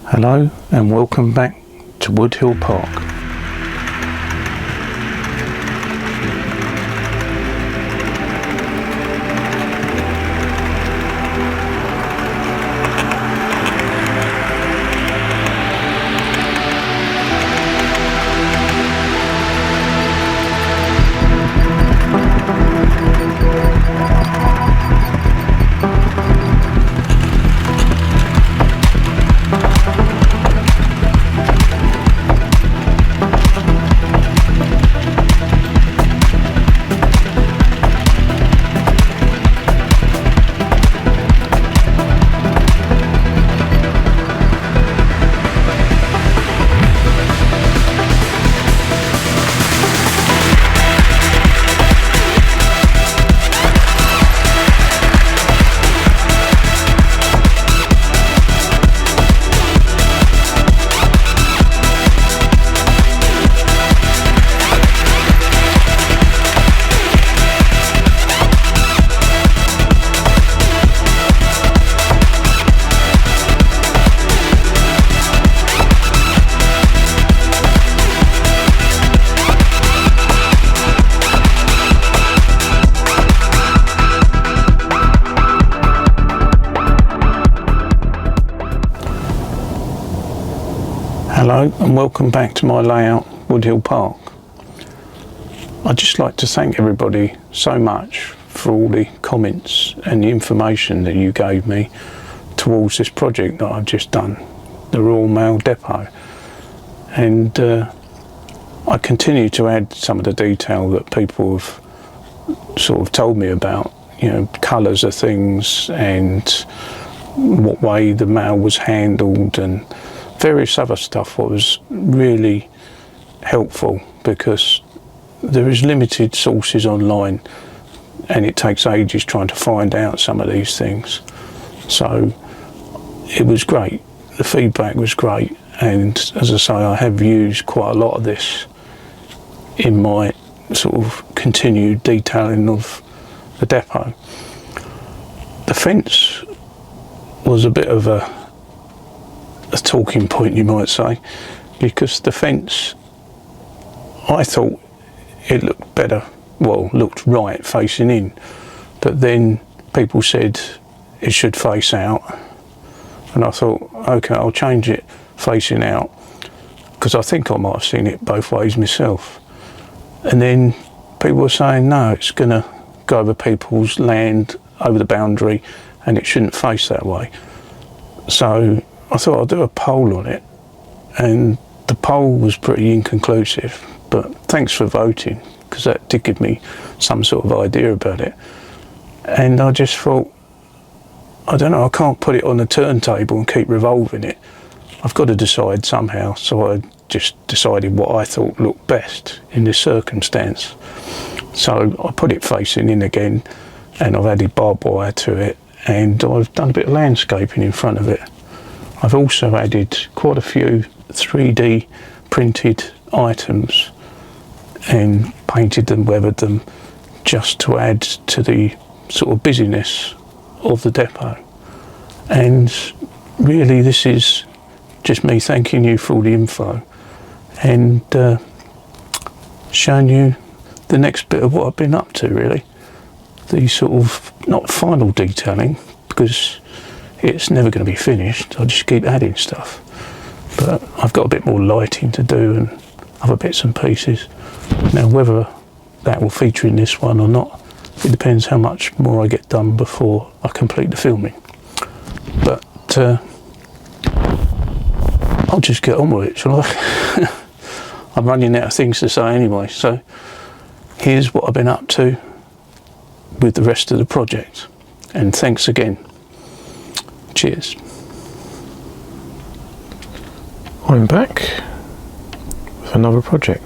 Hello and welcome back to Woodhill Park. Hello and welcome back to my layout, Woodhill Park. I'd just like to thank everybody so much for all the comments and the information that you gave me towards this project that I've just done, the Royal Mail Depot. And I continue to add some of the detail that people have sort of told me about, you know, colours of things and what way the mail was handled and various other stuff. What was really helpful, because there is limited sources online and it takes ages trying to find out some of these things. So it was great, the feedback was great, and as I say, I have used quite a lot of this in my sort of continued detailing of the depot. The fence was a bit of a talking point, you might say, because the fence, I thought it looked better, well, looked right facing in, but then people said it should face out, and I thought, okay, I'll change it facing out, because I think I might have seen it both ways myself. And then people were saying no, it's gonna go over people's land, over the boundary, and it shouldn't face that way. So I thought I'll do a poll on it, and the poll was pretty inconclusive, but thanks for voting, because that did give me some sort of idea about it. And I just thought, I don't know, I can't put it on a turntable and keep revolving it. I've got to decide somehow, so I just decided what I thought looked best in this circumstance. So I put it facing in again, and I've added barbed wire to it, and I've done a bit of landscaping in front of it. I've also added quite a few 3D printed items and painted them, weathered them, just to add to the sort of busyness of the depot. And really this is just me thanking you for all the info and showing you the next bit of what I've been up to, really. The sort of, not final detailing, because it's never going to be finished, I just keep adding stuff, but I've got a bit more lighting to do and other bits and pieces. Now whether that will feature in this one or not, it depends how much more I get done before I complete the filming. But I'll just get on with it, shall I? I'm running out of things to say anyway, so here's what I've been up to with the rest of the project, and thanks again. Cheers. I'm back with another project.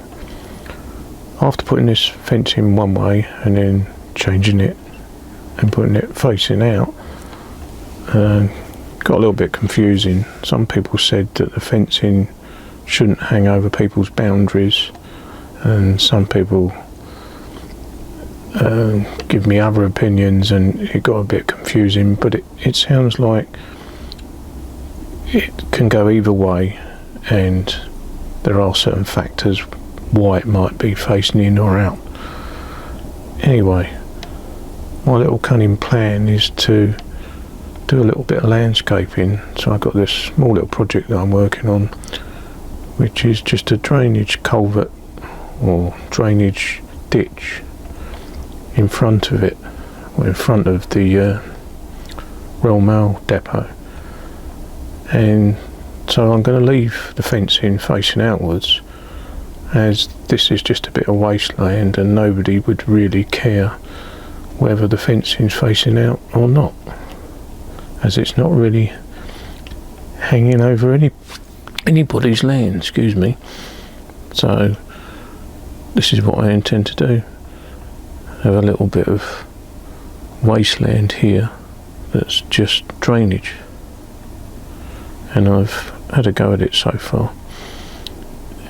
After putting this fence in one way and then changing it and putting it facing out, got a little bit confusing. Some people said that the fencing shouldn't hang over people's boundaries, and some people give me other opinions, and it got a bit confusing. But it sounds like it can go either way, and there are certain factors why it might be facing in or out. Anyway, my little cunning plan is to do a little bit of landscaping. So I've got this small little project that I'm working on, which is just a drainage culvert or drainage ditch in front of it, or in front of the Rail Mail depot. And so I'm going to leave the fencing facing outwards, as this is just a bit of wasteland and nobody would really care whether the fencing's facing out or not, as it's not really hanging over anybody's land, excuse me. So this is what I intend to do. Have a little bit of wasteland here that's just drainage, and I've had a go at it so far,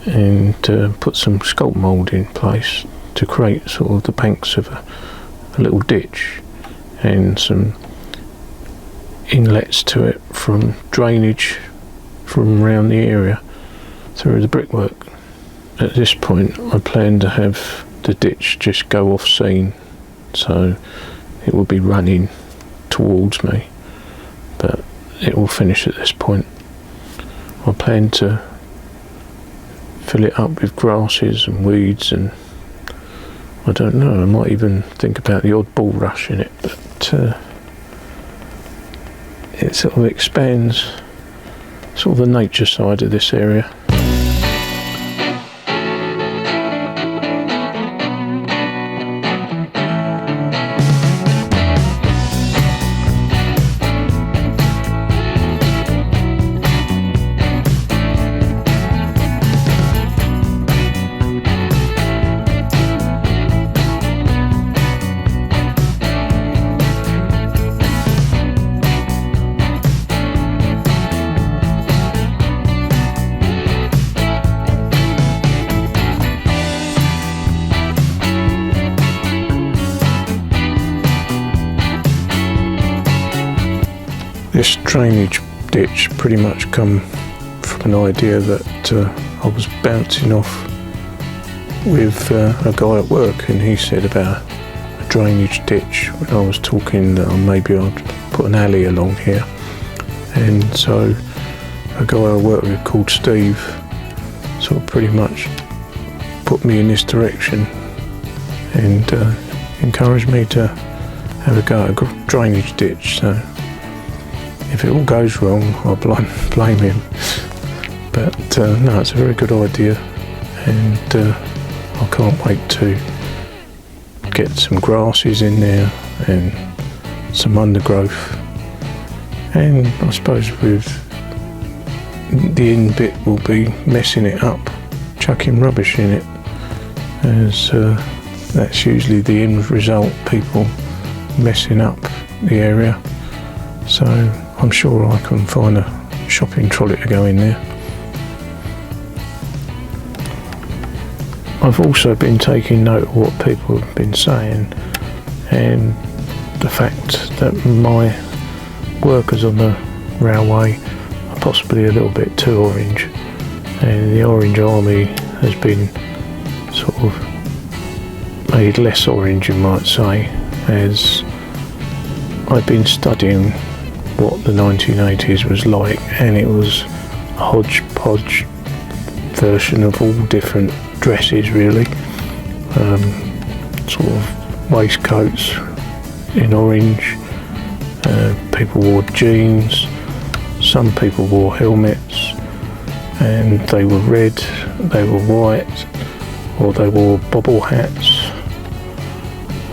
and put some sculpt mould in place to create sort of the banks of a little ditch and some inlets to it from drainage from around the area through the brickwork. At this point I plan to have the ditch just go off scene, so it will be running towards me, but it will finish at this point. I plan to fill it up with grasses and weeds, and I don't know, I might even think about the odd bulrush in it, but it sort of expands sort of the nature side of this area. This drainage ditch pretty much come from an idea that I was bouncing off with a guy at work, and he said about a drainage ditch when I was talking that maybe I'd put an alley along here. And so a guy I work with called Steve sort of pretty much put me in this direction and encouraged me to have a go at a drainage ditch. So if it all goes wrong, I'll blame him. But no, it's a very good idea, and I can't wait to get some grasses in there and some undergrowth. And I suppose with the end bit will be messing it up, chucking rubbish in it, as that's usually the end result, people messing up the area. So I'm sure I can find a shopping trolley to go in there. I've also been taking note of what people have been saying, and the fact that my workers on the railway are possibly a little bit too orange, and the Orange Army has been sort of made less orange, you might say, as I've been studying what the 1980s was like, and it was a hodgepodge version of all different dresses really, sort of waistcoats in orange, people wore jeans, some people wore helmets, and they were red, they were white, or they wore bobble hats,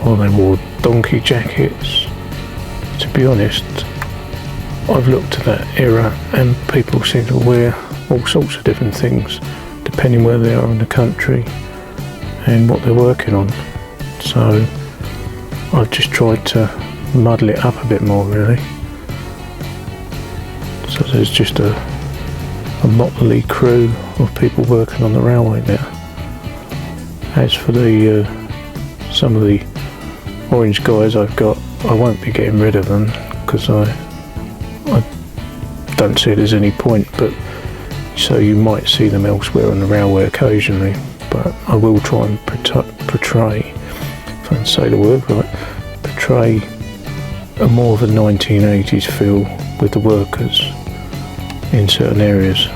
or they wore donkey jackets. To be honest, I've looked at that era and people seem to wear all sorts of different things depending where they are in the country and what they're working on. So I've just tried to muddle it up a bit more really. So there's just a motley crew of people working on the railway there. As for the some of the orange guys I've got, I won't be getting rid of them because I don't see there's any point, but so you might see them elsewhere on the railway occasionally, but I will try and portray, if I can say the word right, portray a more of a 1980s feel with the workers in certain areas.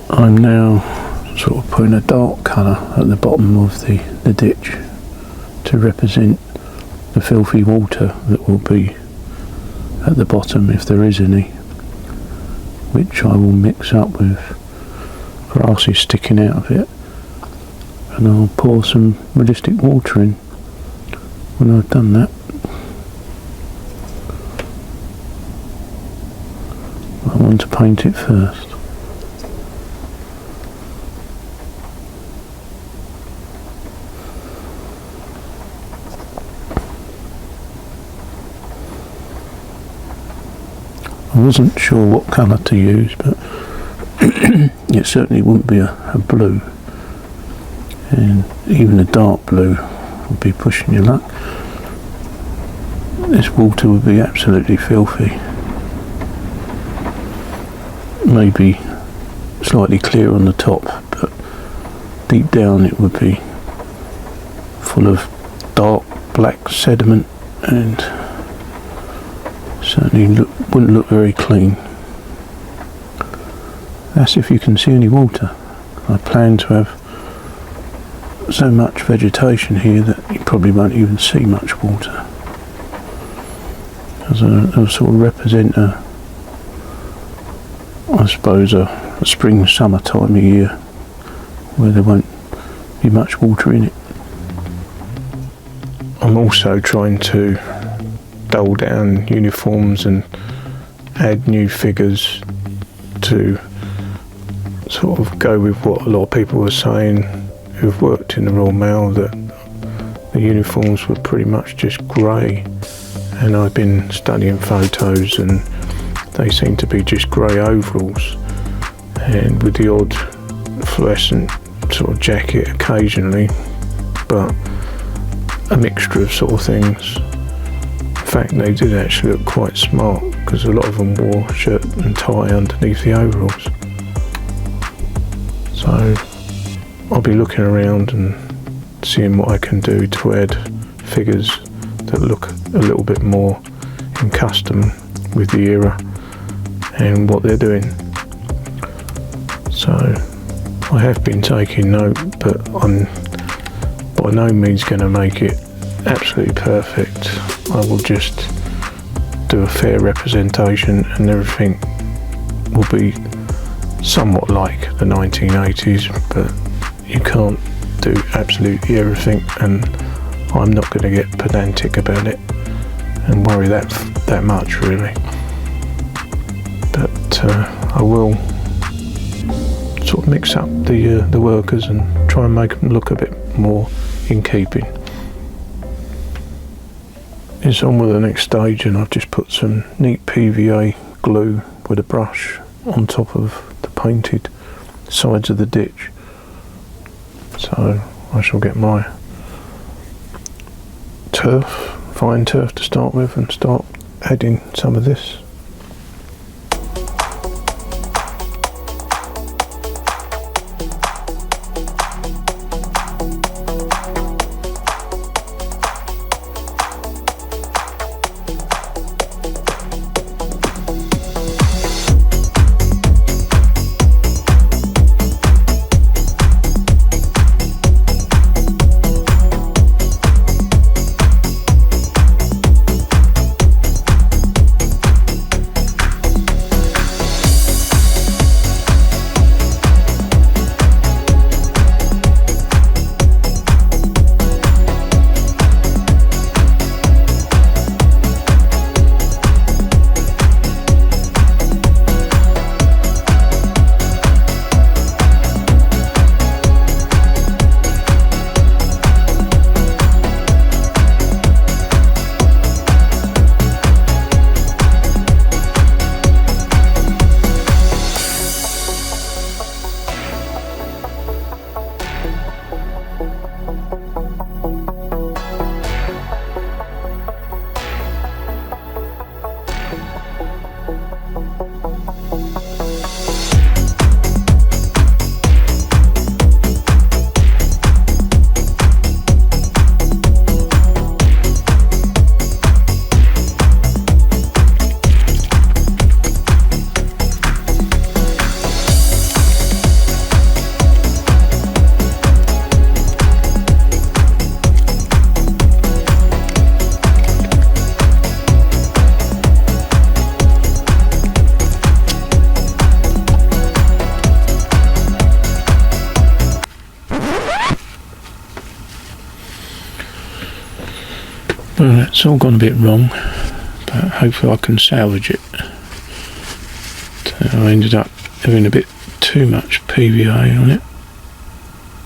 I'm now sort of putting a dark colour at the bottom of the ditch to represent the filthy water that will be at the bottom if there is any, which I will mix up with grasses sticking out of it, and I'll pour some realistic water in when I've done that. I want to paint it first. I wasn't sure what colour to use, but it certainly wouldn't be a blue, and even a dark blue would be pushing your luck. This water would be absolutely filthy. Maybe slightly clear on the top, but deep down it would be full of dark black sediment, and certainly wouldn't look very clean. That's if you can see any water. I plan to have so much vegetation here that you probably won't even see much water. As a sort of represent I suppose a spring summer time of year where there won't be much water in it. I'm also trying to dull down uniforms and add new figures to sort of go with what a lot of people were saying who've worked in the Royal Mail, that the uniforms were pretty much just grey, and I've been studying photos and they seem to be just grey overalls, and with the odd fluorescent sort of jacket occasionally, but a mixture of sort of things. In fact, they did actually look quite smart because a lot of them wore shirt and tie underneath the overalls. So I'll be looking around and seeing what I can do to add figures that look a little bit more in custom with the era and what they're doing. So I have been taking note, but I'm by no means going to make it absolutely perfect. I will just do a fair representation and everything will be somewhat like the 1980s, but you can't do absolutely everything, and I'm not going to get pedantic about it and worry that much really. But I will sort of mix up the workers and try and make them look a bit more in keeping. It's on with the next stage, and I've just put some neat PVA glue with a brush on top of the painted sides of the ditch. So I shall get my turf, fine turf to start with, and start adding some of this. It's all gone a bit wrong, but hopefully I can salvage it. So I ended up having a bit too much PVA on it,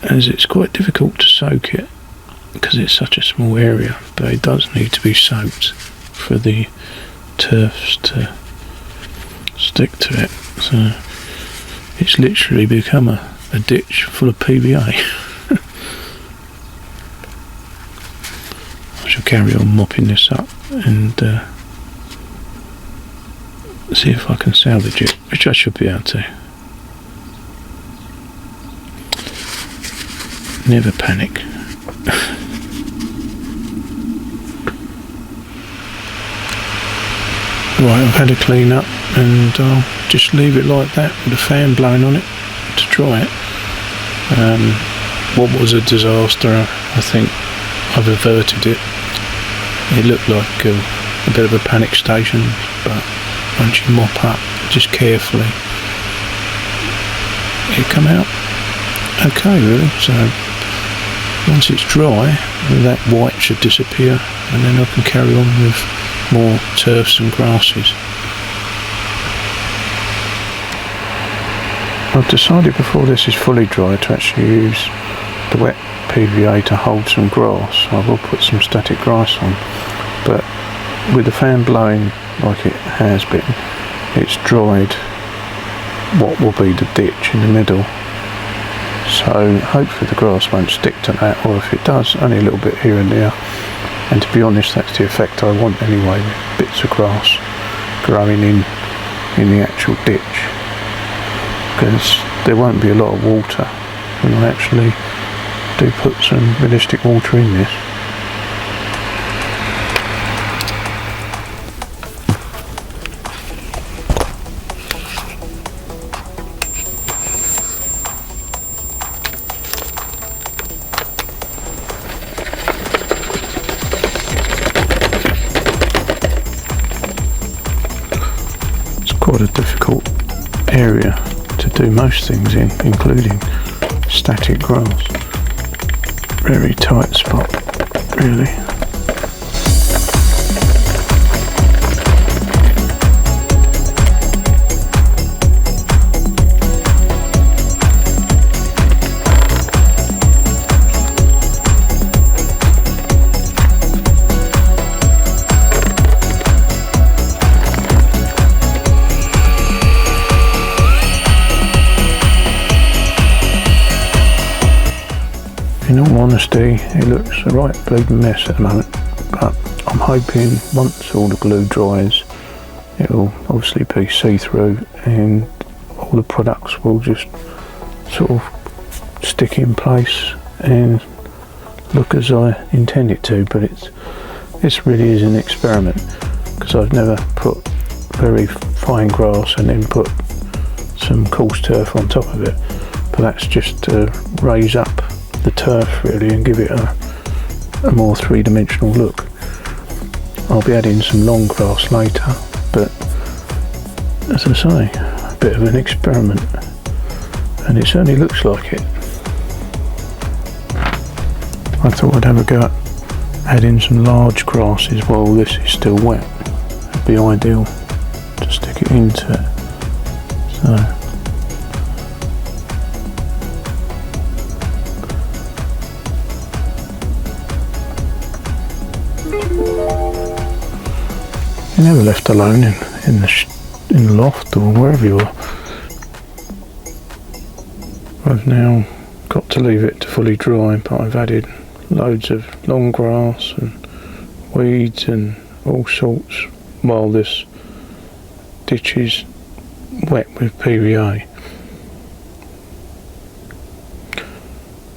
as it's quite difficult to soak it because it's such a small area, but it does need to be soaked for the turfs to stick to it. So it's literally become a ditch full of PVA. I shall carry on mopping this up and see if I can salvage it, which I should be able to. Never panic. Right, I've had a clean up and I'll just leave it like that with a fan blowing on it to dry it. What was a disaster, I think I've averted it. It looked like a bit of a panic station, but once you mop up just carefully, it come out okay really. So once it's dry, that white should disappear, and then I can carry on with more turfs and grasses. I've decided before this is fully dry to actually use the wet PVA to hold some grass. I will put some static grass on, but with the fan blowing like it has been, it's dried what will be the ditch in the middle. So hopefully the grass won't stick to that, or if it does, only a little bit here and there. And to be honest, that's the effect I want anyway, with bits of grass growing in the actual ditch, because there won't be a lot of water when I actually do put some realistic water in this. Quite a difficult area to do most things in, including static grass. Very tight spot, really. In all honesty, it looks a right bleeding mess at the moment, but I'm hoping once all the glue dries, it will obviously be see-through and all the products will just sort of stick in place and look as I intend it to. But this really is an experiment, because I've never put very fine grass and then put some coarse turf on top of it, but that's just to raise up the turf really and give it a more three-dimensional look. I'll be adding some long grass later, but as I say, a bit of an experiment, and it certainly looks like it. I thought I'd have a go at adding some large grasses while this is still wet. It'd be ideal to stick it into it. So you're never left alone in the loft or wherever you are. I've now got to leave it to fully dry, but I've added loads of long grass and weeds and all sorts while this ditch is wet with PVA.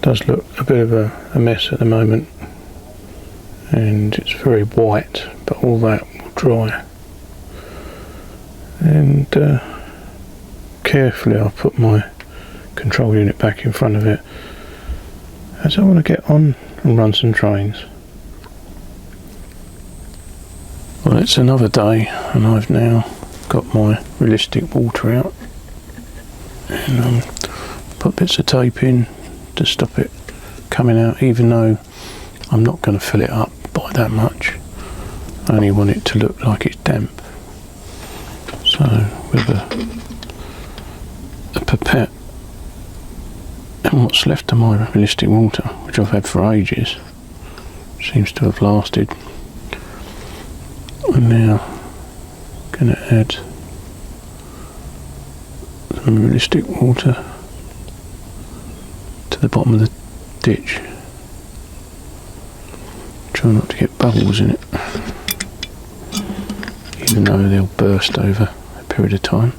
Does look a bit of a mess at the moment, and it's very white, but all that will dry. And carefully I'll put my control unit back in front of it, as I want to get on and run some trains. Well, it's another day and I've now got my realistic water out, and put bits of tape in to stop it coming out, even though I'm not going to fill it up by that much. I only want it to look like it's damp. So with a pipette and what's left of my realistic water, which I've had for ages, seems to have lasted. I'm now going to add some realistic water to the bottom of the ditch. Try not to get bubbles in it, even though they'll burst over a period of time.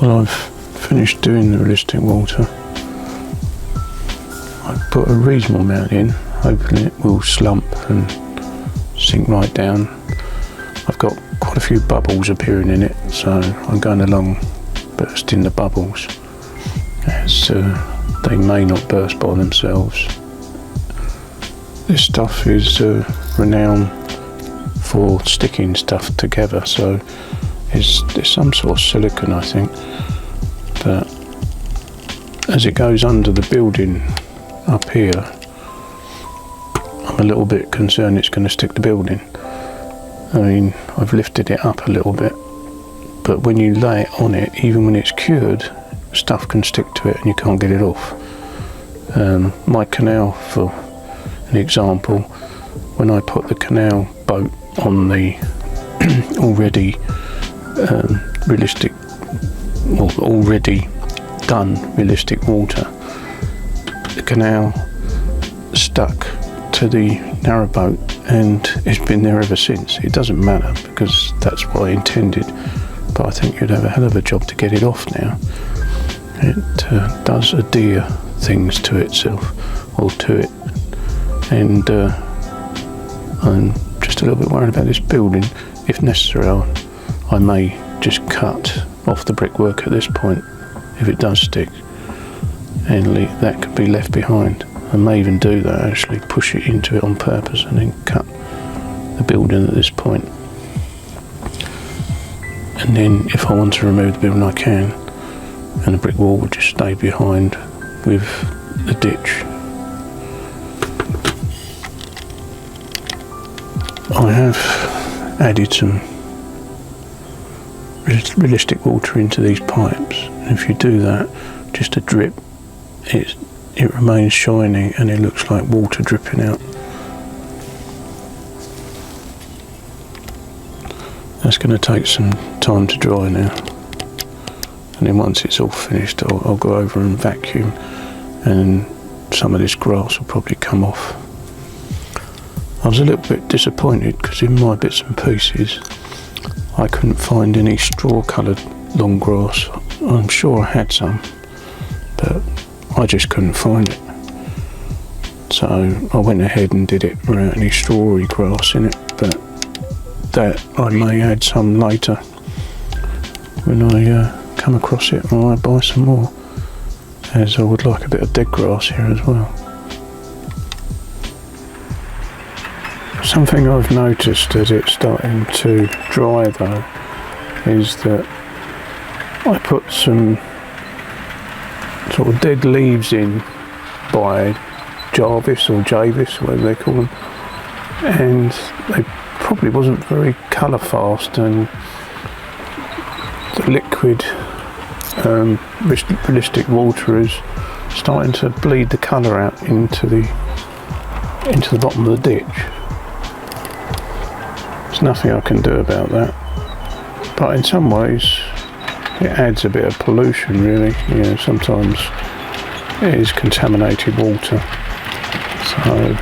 Well, I've finished doing the realistic water. I put a reasonable amount in, hoping it will slump and sink right down. I've got quite a few bubbles appearing in it, so I'm going along bursting the bubbles, as they may not burst by themselves. This stuff is renowned for sticking stuff together, so there's some sort of silicone, I think, that as it goes under the building up here, I'm a little bit concerned it's going to stick the building. I mean, I've lifted it up a little bit, but when you lay it on it, even when it's cured, stuff can stick to it and you can't get it off. My canal, for an example, when I put the canal boat on the already realistic, or already done realistic water, the canal stuck to the narrowboat and it's been there ever since. It doesn't matter because that's what I intended, but I think you'd have a hell of a job to get it off now. It does adhere things to itself, or to it, and I'm just a little bit worried about this building. If necessary, I may just cut off the brickwork at this point if it does stick, and that could be left behind. I may even do that, actually push it into it on purpose and then cut the building at this point. And then if I want to remove the building, I can, and the brick wall would just stay behind with the ditch. I have added some realistic water into these pipes, and if you do that, just a drip, it remains shiny and it looks like water dripping out. That's going to take some time to dry now, and then once it's all finished, I'll go over and vacuum, and some of this grass will probably come off. I was a little bit disappointed because in my bits and pieces I couldn't find any straw coloured long grass. I'm sure I had some, but I just couldn't find it. So I went ahead and did it without any strawy grass in it, but that I may add some later when I come across it, or I buy some more, as I would like a bit of dead grass here as well. Something I've noticed as it's starting to dry though is that I put some sort of dead leaves in by Jarvis or Javis, whatever they call them, and they probably wasn't very colour fast, and the liquid realistic water is starting to bleed the colour out into the bottom of the ditch. There's nothing I can do about that, but in some ways it adds a bit of pollution, really. You know, sometimes it is contaminated water, so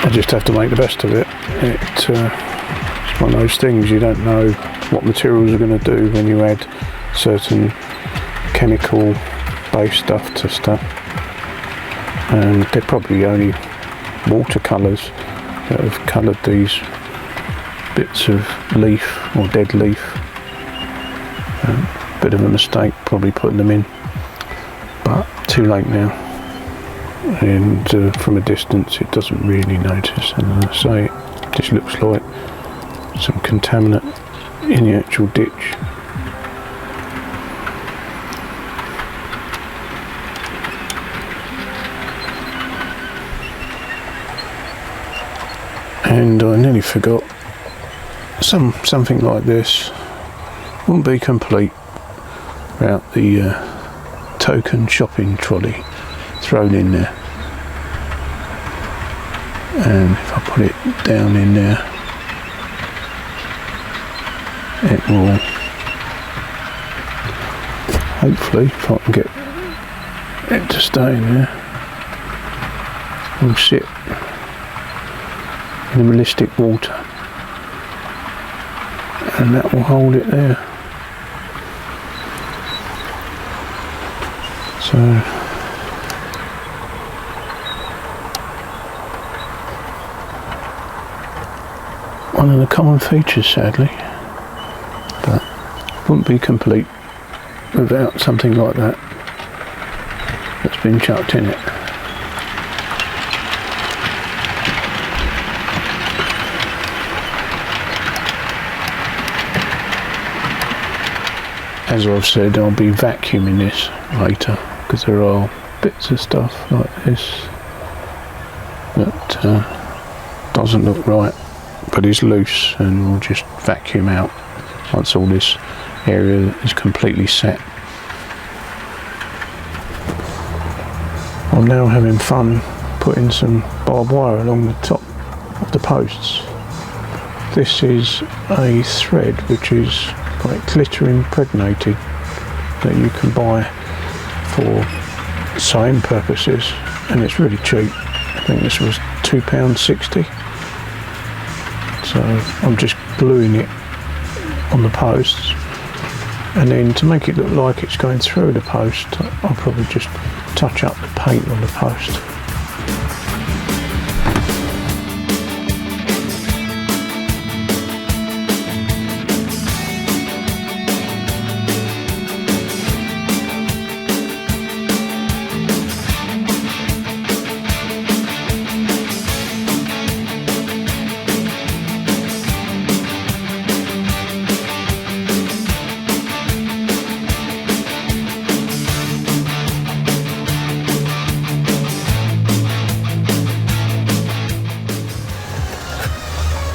I just have to make the best of it. It's one of those things, you don't know what materials are going to do when you add certain chemical based stuff to stuff, and they're probably only watercolours that have coloured these bits of leaf or dead leaf. Bit of a mistake probably putting them in, but too late now. and from a distance it doesn't really notice, and as I say, it just looks like some contaminant in the actual ditch. And I nearly forgot, something like this wouldn't be complete without the token shopping trolley thrown in there. And if I put it down in there, it will, hopefully, if I can get it to stay in there, will sit in the realistic water, and that will hold it there. So one of the common features, sadly, but wouldn't be complete without something like that that's been chucked in it. As I've said, I'll be vacuuming this later, because there are bits of stuff like this that doesn't look right, but is loose, and we'll just vacuum out once all this area is completely set. I'm now having fun putting some barbed wire along the top of the posts. This is a thread which is like glitter impregnated that you can buy for sewing purposes, and it's really cheap. I think this was £2.60. So I'm just gluing it on the posts, and then to make it look like it's going through the post, I'll probably just touch up the paint on the post.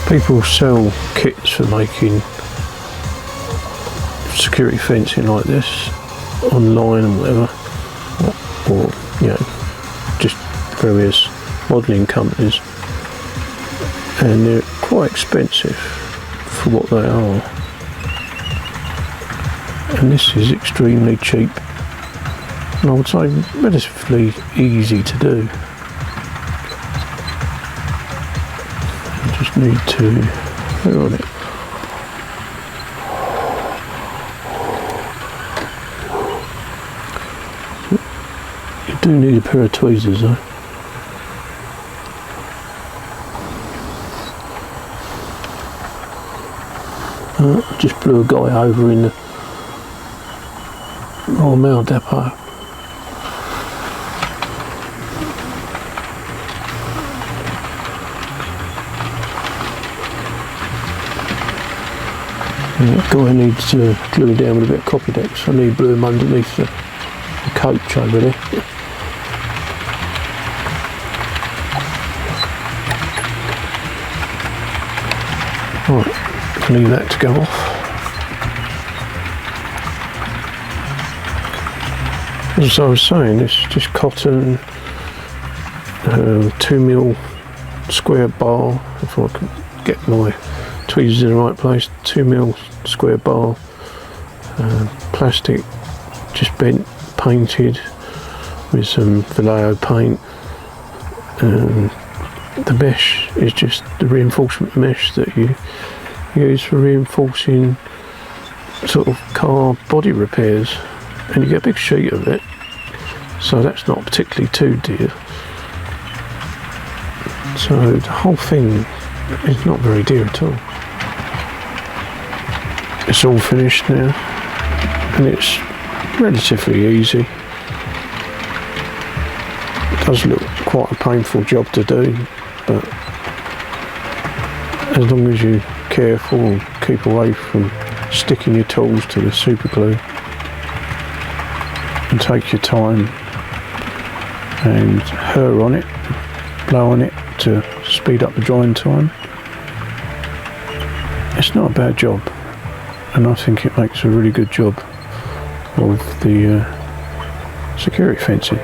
People sell kits for making security fencing like this online and whatever, or you know, just various modelling companies, and they're quite expensive for what they are, and this is extremely cheap, and I would say relatively easy to do. Just need to put on it. You do need a pair of tweezers though. I just blew a guy over in the Royal Mail depot. That guy needs to glue down with a bit of Copydex. I need blue him underneath the coach over there. Right, leave that to go off. As I was saying, it's just cotton, 2mm square bar, if I can get my tweezers in the right place, 2mm square bar, plastic just bent, painted with some Vallejo paint, and the mesh is just the reinforcement mesh that you use for reinforcing sort of car body repairs, and you get a big sheet of it, so that's not particularly too dear. So the whole thing is not very dear at all. It's all finished now, and it's relatively easy. does look quite a painful job to do, but as long as you're careful and keep away from sticking your tools to the super glue and take your time and her on it, blow on it to speed up the drying time, it's not a bad job, and I think it makes a really good job of the security fencing.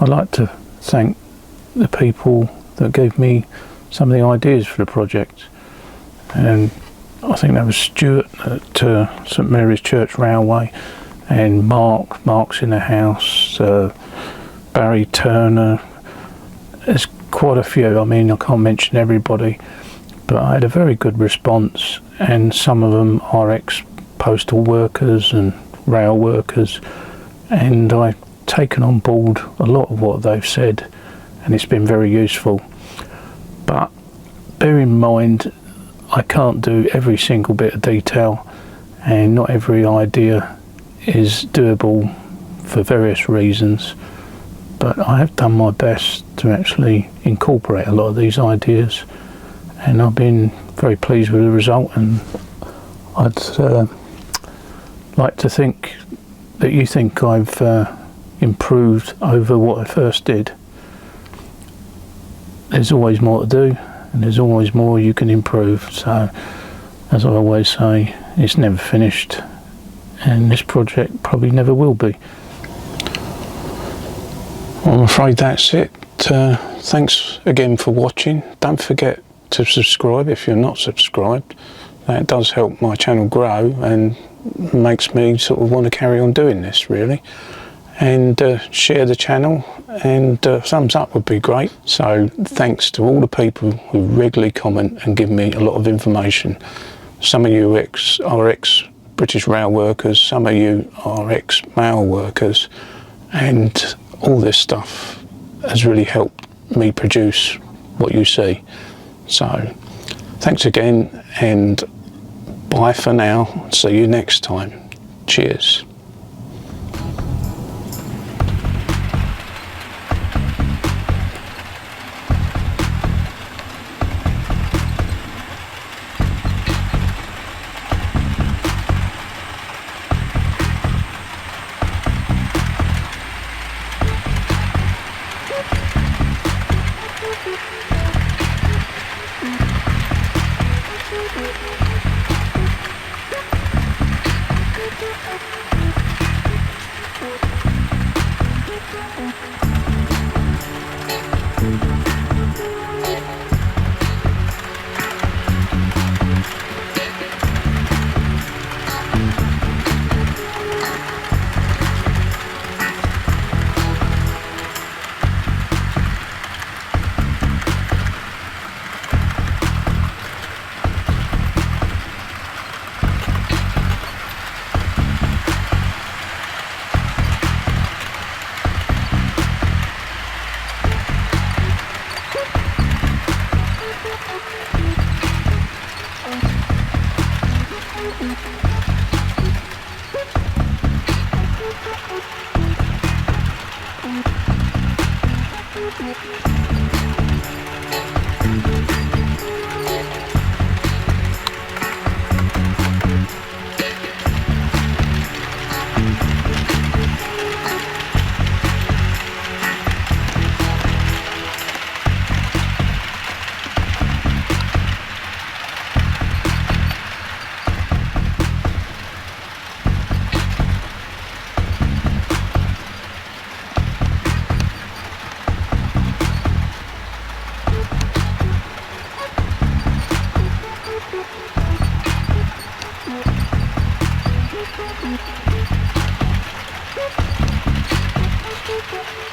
I'd like to thank the people that gave me some of the ideas for the project, and I think that was Stuart at St Mary's Church Railway, and Mark's in the house, Barry Turner. There's quite a few. I mean, I can't mention everybody, but I had a very good response, and some of them are ex-postal workers and rail workers, and I've taken on board a lot of what they've said, and it's been very useful. But bear in mind I can't do every single bit of detail, and not every idea is doable for various reasons, but I have done my best to actually incorporate a lot of these ideas, and I've been very pleased with the result, and I'd like to think that you think I've improved over what I first did. There's always more to do, and there's always more you can improve, so as I always say, it's never finished, and this project probably never will be. I'm afraid that's it. Thanks again for watching. Don't forget to subscribe if you're not subscribed. That does help my channel grow and makes me sort of want to carry on doing this, really. And share the channel, and thumbs up would be great. So thanks to all the people who regularly comment and give me a lot of information. Some of you are ex-British rail workers, some of you are ex-mail workers, and all this stuff has really helped me produce what you see. So thanks again, and bye for now. See you next time. Cheers. Thank you.